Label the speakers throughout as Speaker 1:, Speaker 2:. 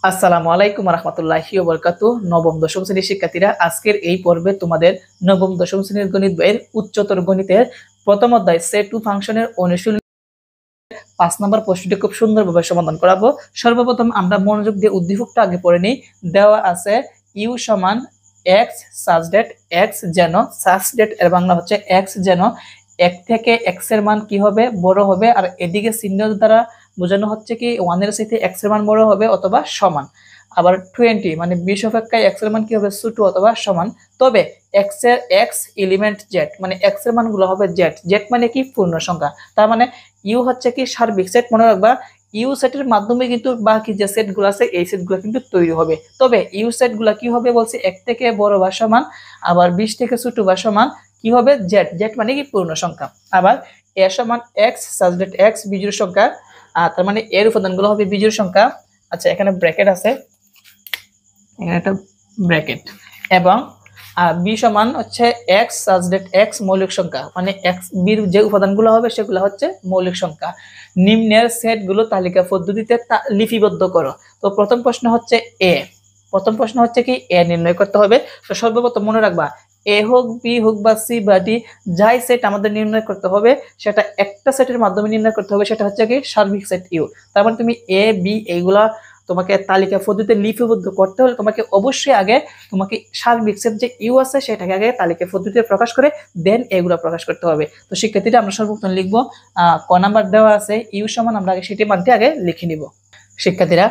Speaker 1: আসসালামু আলাইকুম রহমতুল্লাহি ওয়া বারাকাতুহু। নবম দশম শ্রেণীর শিক্ষার্থীরা, আজকের এই পর্বে তোমাদের নবম দশম শ্রেণীর গণিত বইয়ের উচ্চতর গণিতের প্রথম অধ্যায় সেট টু ফাংশনের অনুশীলনী 5 নম্বর প্রশ্নটি খুব সুন্দরভাবে সমাধান করাবো। সর্বপ্রথম আমরা মনোযোগ দিয়ে উদ্দীপকটা আগে পড়ে নিই। দেওয়া আছে ইউ সমান এক্স সাচ দ্যাট এক্স যেন, সাচ দ্যাট এর বাংলা হচ্ছে এক্স যেন এক থেকে এক্স এর মান কি হবে, বড় হবে। আর এদিকে চিহ্ন দ্বারা বোঝানো হচ্ছে কি 1 এর সাথে এক্স এর মান বড় হবে অথবা সমান। আবার 20 মানে 20 অপেক্ষায় এক্স এর মান কি হবে, ছোট অথবা সমান। তবে এক্স এর এক্স এলিমেন্ট জেড, মানে এক্স এর মানগুলো হবে জেড। জেড মানে কি, পূর্ণ সংখ্যা। তার মানে ইউ হচ্ছে কি সার্বিক সেট। মনে রাখবা ইউ সেটের মাধ্যমে কিন্তু বাকি যে সেটগুলো আছে এই সেটগুলো কিন্তু তৈরি হবে। তবে ইউ সেটগুলো কি হবে বলছে, এক থেকে বড় বা সমান, আবার 20 থেকে ছোট বা সমান কি হবে, জেড। জেড মানে কি পূর্ণ সংখ্যা। আবার এ সমান এক্স সাচ দ্যাট এক্স বিজোড় সংখ্যা, তার মানে এর উপাদানগুলো হবে বিজোড় সংখ্যা। আচ্ছা, এখানে ব্র্যাকেট আছে, এখানে একটা ব্র্যাকেট। এবং বি সমান হচ্ছে এক্স সাচ দ্যাট এক্স মৌলিক সংখ্যা, মানে এক্স বির যে উপাদানগুলো হবে সেগুলো হচ্ছে মৌলিক সংখ্যা। নিম্নের সেটগুলো তালিকা পদ্ধতিতে লিপিবদ্ধ করো। তো প্রথম প্রশ্ন হচ্ছে এ, প্রথম প্রশ্ন হচ্ছে কি এ নির্ণয় করতে হবে। তো সর্বপ্রথম মনে রাখবা এ হোক বি হোক বা সি বা ডি, যাই সেট আমাদের নির্ণয় করতে হবে সেটা একটা সেটের মাধ্যমে নির্ণয় করতে হবে, সেটা হচ্ছে কি সার্বিক সেট ইউ। তার মানে তুমি এ বি এইগুলা তোমাকে তালিকা পদ্ধতিতে লিপিবদ্ধ করতে হলে তোমাকে অবশ্যই আগে তোমাকে সার্বিক সেট যে ইউ আছে সেটাকে আগে তালিকা পদ্ধতিতে প্রকাশ করে দেন এগুলো প্রকাশ করতে হবে। তো শিক্ষার্থীরা আমরা সর্বপ্রথম লিখবো ক নাম্বার দেওয়া আছে ইউ সমান, আমরা আগে সেটি মানতে আগে লিখে নিব। শিক্ষার্থীরা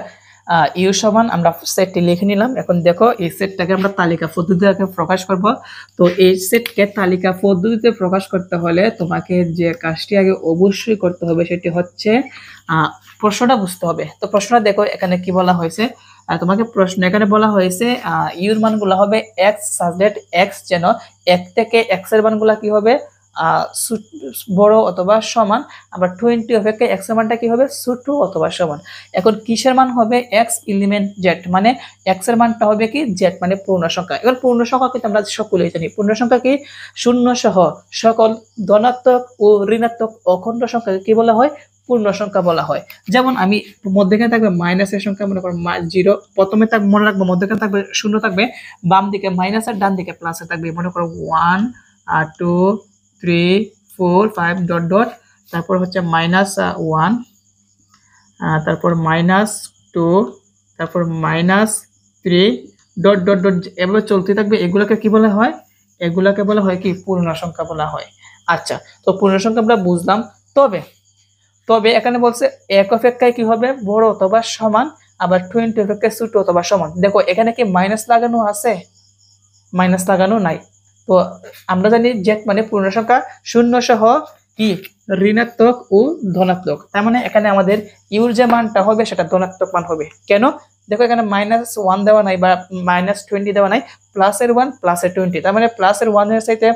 Speaker 1: ইউ সমান আমরা সেটটি লিখে নিলাম। এখন দেখো এই সেটটাকে আমরা তালিকা পদ্ধতিতে প্রকাশ করব। তো এই সেটকে তালিকা পদ্ধতিতে প্রকাশ করতে হলে তোমাকে যে কাজটি আগে অবশ্যই করতে হবে সেটি হচ্ছে প্রশ্নটা বুঝতে হবে। তো প্রশ্নটা দেখো এখানে কি বলা হয়েছে, তোমাকে প্রশ্ন এখানে বলা হয়েছে ইউর মানগুলো হবে এক্স সাচ দ্যাট এক্স যেন এক থেকে এক্স এর মানগুলো কি হবে, বড় অথবা সমান। আবার 20 অপেক্ষা এক্স এর মানটা কি হবে, ছোট অথবা সমান। এখন কিসের মান হবে, এক্স এলিমেন্ট জেড, মানে এক্স এর মানটা হবে কি জেড, মানে পূর্ণ সংখ্যা। এবার পূর্ণ সংখ্যা কিন্তু আমরা সকলেই জানি, পূর্ণ সংখ্যা কি শূন্য সহ সকল ধনাত্মক ও ঋণাত্মক অখণ্ড সংখ্যাকে কি বলা হয়, পূর্ণ সংখ্যা বলা হয়। যেমন আমি মধ্যখানে থাকবে মাইনাসের সংখ্যা, মনে করো 0, প্রথমে থাকবে মনে রাখবো মধ্যখানে থাকবে শূন্য থাকবে, বাম দিকে মাইনাস আর ডান দিকে প্লাস থাকবে। মনে করো 1 2 3 4 5 ডট ডট, তারপর হচ্ছে -1, তারপর -2, তারপর -3 ডট ডট ডট, এভাবে চলতে থাকবে। এগুলোকে কি বলা হয়, এগুলোকে বলা হয় কি পূর্ণ সংখ্যা বলা হয়। আচ্ছা, তো পূর্ণ সংখ্যা আমরা বুঝলাম। তবে তবে এখানে বলছে এক অপেক্ষায় কি হবে, বড় অথবা সমান, আবার 20 অপেক্ষায় ছোট অথবা সমান। দেখো এখানে কি মাইনাস লাগানো আছে, মাইনাস লাগানো নাই। তো আমরা জানি জেড মানে পূর্ণ সংখ্যা, শূন্য সহ কি ঋণাত্মক ও ধনাত্মক। তার মানে এখানে আমাদের ইউর যে মানটা হবে সেটা ধনাত্মক মান হবে। কেন, দেখো এখানে -1 দেওয়া নাই বা -20 দেওয়া নাই, +1 +20। তার মানে +1 এর সাথে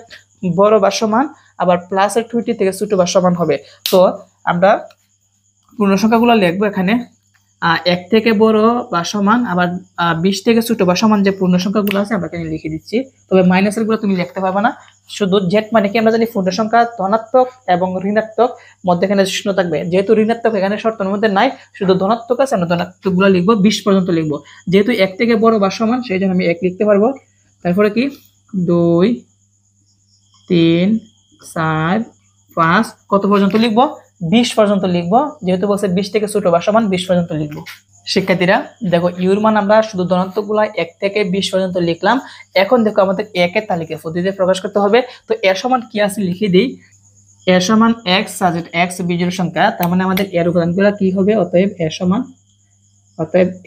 Speaker 1: বড় বা সমান, আবার +20 থেকে ছোট বা সমান হবে। তো আমরা পূর্ণ সংখ্যাগুলো লিখবো এখানে, 1 থেকে বড় বা সমান, আবার 20 থেকে ছোট বা সমান যে পূর্ণ সংখ্যাগুলো আছে আমরা এখানে লিখে দিচ্ছি। তবে মাইনাসের গুলো তুমি লিখতে পারবে না। শুধু জেড মানে কি আমরা জানি পূর্ণ সংখ্যা ধনাত্মক এবং ঋণাত্মক, মধ্যখানে শূন্য থাকবে। যেহেতু ঋণাত্মক এখানে শর্তের মধ্যে নাই, শুধু ধনাত্মক আছে, আমরা ধনাত্মক গুলো লিখবো 20 পর্যন্ত লিখবো। যেহেতু 1 থেকে বড় বা সমান সেই জন্য আমি 1 লিখতে পারবো। তারপরে কি 2 3 4 5 কত পর্যন্ত লিখবো, 20 পর্যন্ত লিখবো। যেহেতু বলছে 20 থেকে ছোট বা সমান 20 পর্যন্ত লিখবো। শিক্ষার্থীরা দেখো ইউর মান আমরা শুধু ধনাত্মকগুলো 1 থেকে 20 পর্যন্ত লিখলাম। এখন দেখো আমাদের একের তালিকা পদ্ধতিতে প্রকাশ করতে হবে। তো এর সমান কি আছে লিখে দিই, এর সমান x সাচ দ্যাট x বিজোড় সংখ্যা। তার মানে আমাদের এর উপাদানগুলো কি হবে, অতএব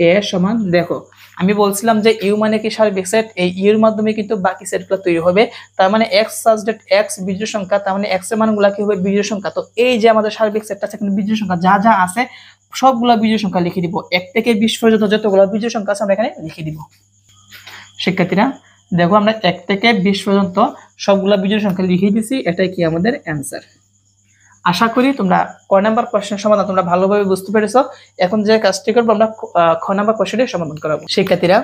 Speaker 1: এ সমান দেখো আমি বলছিলাম যে ইউ মানে কি সার্বিক সেট, এই ইউর মাধ্যমে কিন্তু বাকি সেটগুলো তৈরি হবে। তার মানে x সাচ দ্যাট x বিজোড় সংখ্যা, তার মানে x এর মানগুলো কি হবে বিজোড় সংখ্যা। তো এই যে আমাদের সার্বিক সেটটা আছে এখানে বিজোড় সংখ্যা যা যা আছে সবগুলা বিজোড় সংখ্যা লিখে দিব। 1 থেকে 20 পর্যন্ত যতগুলো বিজোড় সংখ্যা আছে আমরা এখানে লিখে দিব। শিক্ষার্থীরা দেখো আমরা 1 থেকে 20 পর্যন্ত সবগুলা বিজোড় সংখ্যা লিখে দিছি, এটাই কি আমাদের অ্যান্সার। আশা করি তোমরা ক নাম্বার প্রশ্নের সমাধান তোমরা ভালোভাবে বুঝতে পেরেছো। এখন যে কাজটি করবো আমরা খ নাম্বার প্রশ্নের সমাধান করাবো। শিক্ষার্থীরা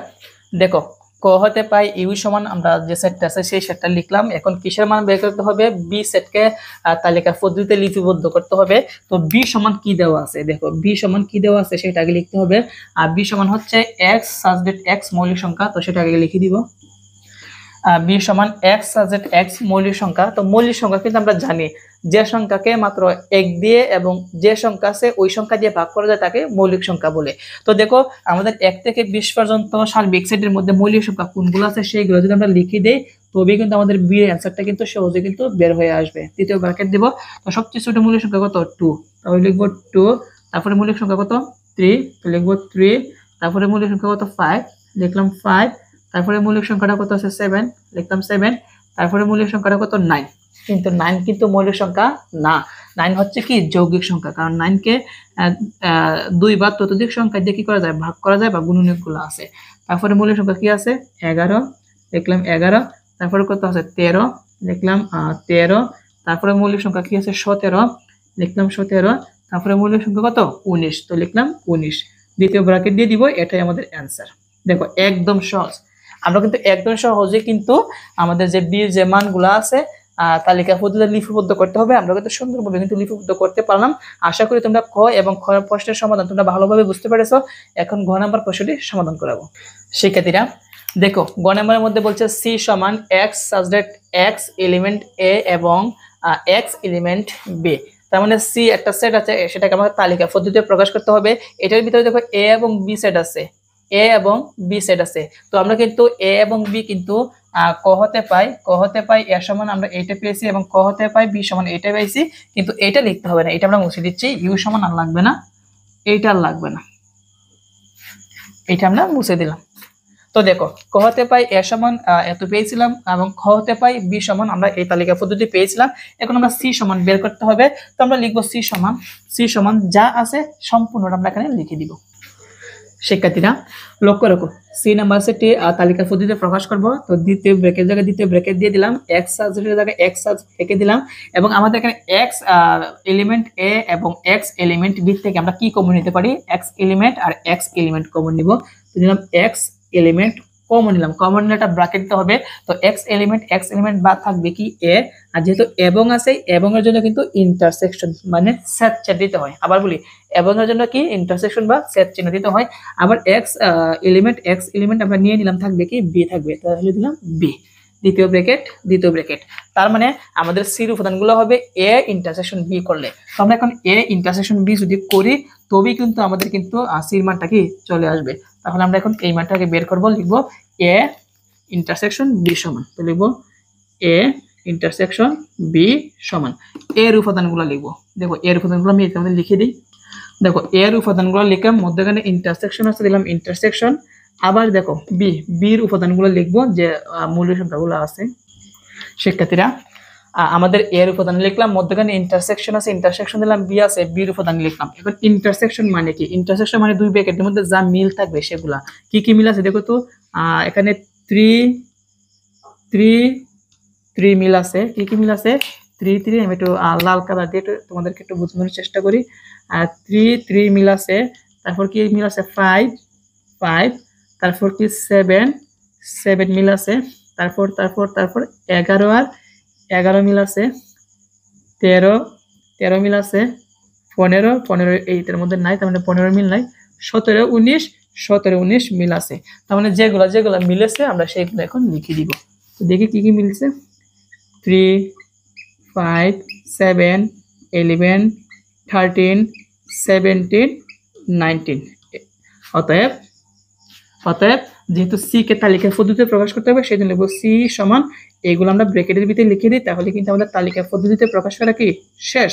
Speaker 1: দেখো খ ক হতে পাই ইউ সমান আমরা যে সেটটা আছে সেই সেটটা লিখলাম। এখন কিসের মান বের করতে হবে? বি সেটকে তালিকার পদ্ধতিতে লিপিবদ্ধ করতে হবে। তো বি সমান কি দেওয়া আছে, দেখো বি সমান কি দেওয়া আছে সেটা আগে লিখতে হবে। আর বি সমান হচ্ছে এক্স সাবজেক্ট এক্স মৌলিক সংখ্যা, তো সেটা আগে লিখে দিব। বি সমান এক্স সাবজেক্ট এক্স মৌলিক সংখ্যা। তো মৌলিক সংখ্যা কিন্তু আমরা জানি যে সংখ্যাকে মাত্র এক দিয়ে এবং যে সংখ্যা আছে ওই সংখ্যা দিয়ে ভাগ করা যায় তাকে মৌলিক সংখ্যা বলে। তো দেখো আমাদের 1 থেকে 20 পর্যন্ত সার্বিক সেটের মধ্যে মৌলিক সংখ্যা কোনগুলো আছে সেইগুলো যদি আমরা লিখে দেই তবেই কিন্তু আমাদের বি এর অ্যান্সারটা কিন্তু সহজে কিন্তু বের হয়ে আসবে। দ্বিতীয় ব্র্যাকেট দিব। তো সবচেয়ে ছোট মৌলিক সংখ্যা কত? 2, তাহলে লিখবো 2। তারপরে মৌলিক সংখ্যা কত? 3, তো লিখবো 3। তারপরে মৌলিক সংখ্যা কত? 5, লিখলাম 5। তারপরে মৌলিক সংখ্যাটা কত আছে? 7, লিখলাম 7। তারপরে মৌলিক সংখ্যাটা কত? 9। কিন্তু 9 কিন্তু মৌলিক সংখ্যা না, 9 হচ্ছে কি যৌগিক সংখ্যা, কারণ 9 কে 2 বা ততোধিক সংখ্যা দিয়ে কি করা যায়? ভাগ করা যায় বা গুণনীয়কগুলো আছে। তারপরে মৌলিক সংখ্যা কি আছে? 11, লিখলাম 11। তারপরে কত আছে? 13, লিখলাম 13। তারপরে মৌলিক সংখ্যা কি আছে? 17, লিখলাম 17। তারপরে মৌলিক সংখ্যা কত? 19, তো লিখলাম 19। দ্বিতীয় ব্র্যাকেট দিয়ে দিব, এটাই আমাদের অ্যান্সার। দেখো একদম সহজ, আমরা কিন্তু একদম সহজে কিন্তু আমাদের যে বি যে মানগুলো আছে তালিকা পদ্ধতিতে লিপিবদ্ধ করতে হবে। আমরা কিন্তু সুন্দরভাবে কিন্তু লিপিবদ্ধ করতে পারলাম। আশা করি তোমরা ক এবং খ প্রশ্নের সমাধান তোমরা ভালোভাবে বুঝতে পেরেছো। এখন ঘ নাম্বার প্রশ্নটি সমাধান করাবো। শিক্ষার্থীরা দেখো গ নাম্বারের মধ্যে বলছে সি সমান এক্স সাবজেক্ট এক্স এলিমেন্ট এ এবং এক্স এলিমেন্ট বি। তার মানে সি একটা সেট আছে, সেটাকে আমাদের তালিকা পদ্ধতিতে প্রকাশ করতে হবে। এটার ভিতরে দেখো এ এবং বি সেট আছে, এ এবং বি সেট আছে। তো আমরা কিন্তু এ এবং বি কিন্তু ক হতে পাই এর সমান আমরা এইটা পেয়েছি এবং ক হতে পাই বি সমান এইটা পেয়েছি, কিন্তু এটা লিখতে হবে না, এটা আমরা মুছে দিচ্ছি। ইউ সমান আর লাগবে না, এইটা আর লাগবে না, এটা আমরা মুছে দিলাম। তো দেখো ক হতে পাই এর সমান এত পেয়েছিলাম এবং খ হতে পাই বি সমান আমরা এই তালিকা পদ্ধতি পেয়েছিলাম। এখন আমরা সি সমান বের করতে হবে। তো আমরা লিখবো সি সমান যা আছে সম্পূর্ণটা আমরা এখানে লিখে দিব। শিক্ষার্থীরা লক্ষ্য রাখো, সি নাম্বার সেটটি তালিকা পদ্ধতিতে প্রকাশ করব। তো দ্বিতীয় ব্র্যাকেট জায়গায় দ্বিতীয় ব্র্যাকেট দিয়ে দিলাম, এক্স সাবজেক্টের জায়গায় এক্স রেখে দিলাম এবং আমাদের এখানে এক্স এলিমেন্ট এ এবং এক্স এলিমেন্ট বি থেকে আমরা কি কমন নিতে পারি? এক্স এলিমেন্ট আর এক্স এলিমেন্ট কমন নিব। তো দিলাম এক্স এলিমেন্ট কমন নিলাম, কমন নিলে একটা ব্র্যাকেট দিতে হবে। তো এক্স এলিমেন্ট বাদ থাকবে কি এ, আর যেহেতু এবং আছে এবং এর জন্য কিন্তু ইন্টারসেকশন মানে সেট চিহ্ন দিতে হয়। আবার বলি এবং এর জন্য কি ইন্টারসেকশন বা সেট চিহ্ন দিতে হয়। আবার এক্স এলিমেন্ট আমরা নিয়ে নিলাম, থাকবে কি বি থাকবে, তাহলে দিলাম বি। দ্বিতীয় ব্র্যাকেট। তার মানে আমাদের সির উপাদানগুলো হবে এ ইন্টারসেকশন বি করলে। তো আমরা এখন এ ইন্টারসেকশন বি যদি করি তবেই কিন্তু আমাদের কিন্তু সির মানটা কি চলে আসবে। তাহলে আমরা এখন এই মানটাকে বের করব, লিখবো এ ইন্টারসেকশন বি সমান, তো লিখবো এ ইন্টারসেকশন বি সমান এর উপাদানগুলো লিখবো। দেখো এর উপাদানগুলো আমি এখানে লিখে দিই। দেখো এর উপাদানগুলো লিখলাম, মধ্যখানে ইন্টারসেকশন আছে দিলাম ইন্টারসেকশন। আবার দেখো বির উপাদানগুলো লিখবো যে মৌলিক সংখ্যাগুলো আছে। শিক্ষার্থীরা আমাদের এর উপাদান লিখলাম, মধ্যখানে ইন্টারসেকশন আছে ইন্টারসেকশন দিলাম, বি আছে বির উপাদান লিখলাম। এখন ইন্টারসেকশন মানে কি? ইন্টারসেকশন মানে দুই ব্র্যাকেটের মধ্যে যা মিল থাকবে সেগুলা। কি কি মিল আছে দেখো তো, এখানে 3 মিল আছে। কি কি মিল আছে? 3 আমি একটু লাল কালার দিয়ে তোমাদেরকে একটু বোঝানোর চেষ্টা করি। 3 মিল আছে। তারপর কি মিল আছে? 5। তারপর কি 7 মিল আছে। তারপর 11 আর 11 মিল আছে। 13 মিল আছে। 15 এইটার মধ্যে নাই, তার মানে 15 মিল নাই। 17 19 মিল আছে। তার মানে যেগুলা মিলেছে আমরা সেইগুলো এখন লিখে দিব। তো দেখি কি কি মিলছে। 3 5 7 11 13 17 19। অতএব যেহেতু সি কে তালিকার পদ্ধতিতে প্রকাশ করতে হবে সেই জন্য লিখবো সি সমান এইগুলো আমরা ব্র্যাকেটের ভিতরে লিখে দিই, তাহলে কিন্তু আমাদের তালিকার পদ্ধতিতে প্রকাশ করা কি শেষ।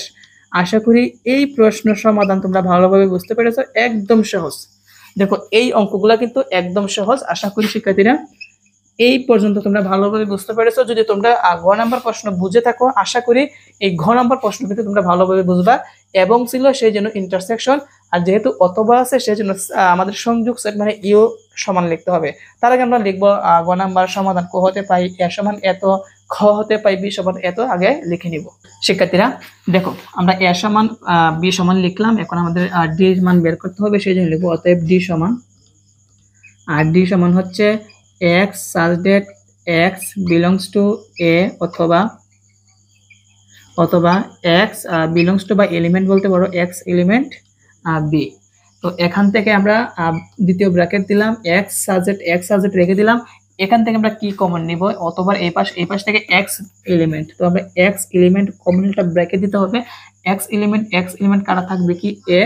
Speaker 1: আশা করি এই প্রশ্ন সমাধান তোমরা ভালোভাবে বুঝতে পেরেছো, একদম সহজ। দেখো এই অঙ্কগুলো কিন্তু একদম সহজ। আশা করি শিক্ষার্থীরা এই পর্যন্ত তোমরা ভালোভাবে বুঝতে পেরেছো। যদি তোমরা ঘ নাম্বার প্রশ্ন বুঝে থাকো আশা করি এই ঘ নাম্বার প্রশ্ন কিন্তু তোমরা ভালোভাবে বুঝবা। এবং ছিল সেই জন্য ইন্টারসেকশন, আর যেহেতু অথবা আছে সেই জন্য আমাদের সংযোগ সেট মানে ইউ সমান লিখতে হবে। তার আগে আমরা লিখবো ঘ নাম্বার সমাধান ক হতে পাই এ সমান এত, খ হতে পাই বি সমান এত আগে লিখে নিব। শিক্ষার্থীরা দেখো আমরা এ সমান বি সমান লিখলাম, এখন আমাদের ডি মান বের করতে হবে সেই জন্য লিখবো অতএব ডি সমান, আর ডি সমান হচ্ছে x such that x belongs to a অথবা x belongs to বা এলিমেন্ট বলতে পারো x এলিমেন্ট b। তো এখান থেকে আমরা দ্বিতীয় ব্র্যাকেট দিলাম, x সাবজেক্ট রেখে দিলাম। এখান থেকে আমরা কি কমন নিব, অথবা এই পাশ থেকে x এলিমেন্ট, তো আমরা x এলিমেন্ট কমন একটা ব্র্যাকেট দিতে হবে। x এলিমেন্ট কারা থাকবে কি a,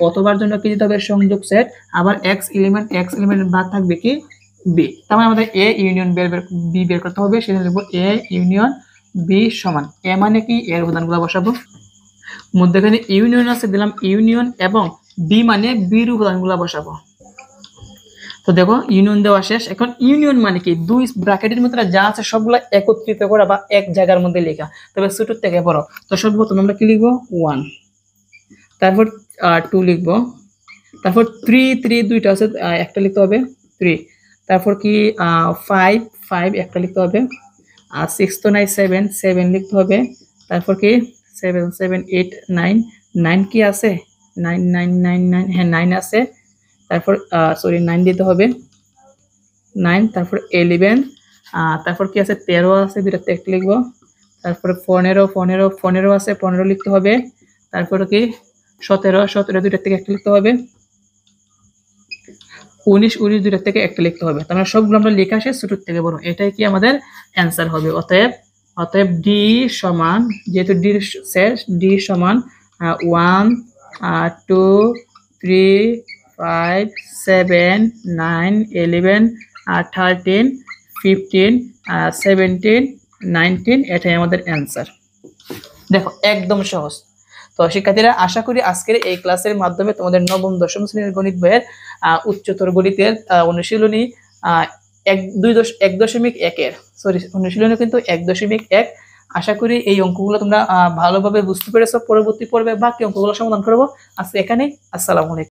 Speaker 1: অথবার জন্য কি দিতে হবে সংযোগ সেট, আবার x এলিমেন্ট বাদ থাকবে কি b। তার মানে আমাদের a ইউনিয়ন b বের করতে হবে, সেটা লিখব a ইউনিয়ন b সমান a মানে কি এর উপাদানগুলো বসাবো, মধ্যখানে ইউনিয়ন আছে দিলাম ইউনিয়ন, এবং বি মানে বির উপাদানগুলো বসাবো। তো দেখো ইউনিয়ন দেওয়া শেষ। এখন ইউনিয়ন মানে কি দুই ব্র্যাকেটের মধ্যে যা আছে সবগুলো একত্রিত করা বা এক জায়গার মধ্যে লেখা, তবে ছোট থেকে বড়। তো সর্বপ্রথম আমরা কি লিখবো 1, তারপর 2 লিখবো, তারপর 3 দুইটা আছে একটা লিখতে হবে 3, তারপর কি 5 একটা লিখতে হবে, আর 6 তো নাই 7 লিখতে হবে, তারপর কি 7 8 9 কি আছে 9 হ্যাঁ 9 আছে, তারপর সরি 9 দিতে হবে 9, তারপর 11, তারপর কি আছে 13 আছে, দুইটাতে একটা লিখবো, তারপর 15 আছে 15 লিখতে হবে, তারপর কি 17 দুইটার থেকে একটা লিখতে হবে, 19 দুইটার থেকে একটা লিখতে হবে। তার মানে সবগুলো আমরা লেখা শেষ ছোট থেকে বড়, এটাই কি আমাদের অ্যান্সার হবে। অতএব ডি সমান, যেহেতু ডি শেষ, ডি সমান 1 2 3 5 7 9 11 13 15 17 19, এটাই আমাদের অ্যান্সার। দেখো একদম সহজ। তো শিক্ষার্থীরা, আশা করি আজকের এই ক্লাসের মাধ্যমে তোমাদের নবম দশম শ্রেণীর গণিত বইয়ের উচ্চতর গণিতের অনুশীলনী 1.1 সরি অনুশীলনী কিন্তু 1.1, আশা করি এই অঙ্কগুলো তোমরা ভালোভাবে বুঝতে পেরেছো। পরবর্তী পর্বে বাকি অঙ্কগুলো সমাধান করবো। আজকে এখানেই, আসসালামু আলাইকুম।